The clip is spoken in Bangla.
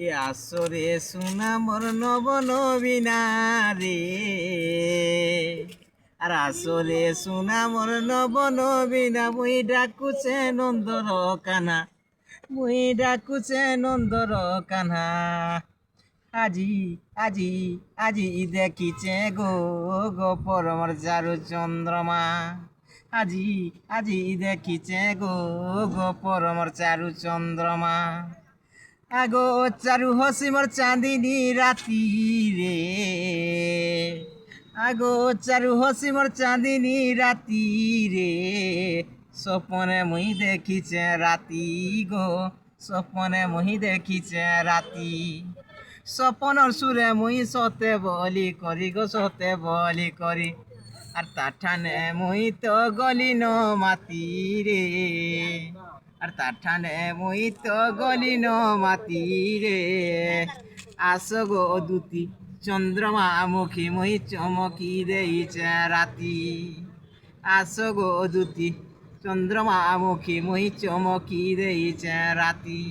এ আসরে সোনা মোর নব নবীনা রে, আর আসরে সোনা মোর নব নবীনা, মুই ডাকুছে নন্দর কানা, মুই ডাকুছে নন্দর কানা। আজি আজি আজি দেখিছে গো গো পরমর চারু চন্দ্রমা, আজি আজি দেখিছে গো গো পরমর চারু চন্দ্রমা। আগো চারু হসিমর চাঁদিনী রাতি রে, আগো চারু হসিমর চাঁদিনী রাতি রে, স্বপনে মুই দেখিছে রাতি গো, স্বপনে মুই দেখিছে রাতি। স্বপনর সুরে মুই সতে বলি করি গো, সতে বলি করি, আর তাঠানে মুই তো গলি ন মাতি রে, আর তাঠানে মুই তো গলি ন মাতি রে। আস গো দুতি চন্দ্রমা মুখী মুই চমকি দেইছে রাতি, আস গো দুতি চন্দ্রমা মুখী মুই চমকি দেইছে রাতি।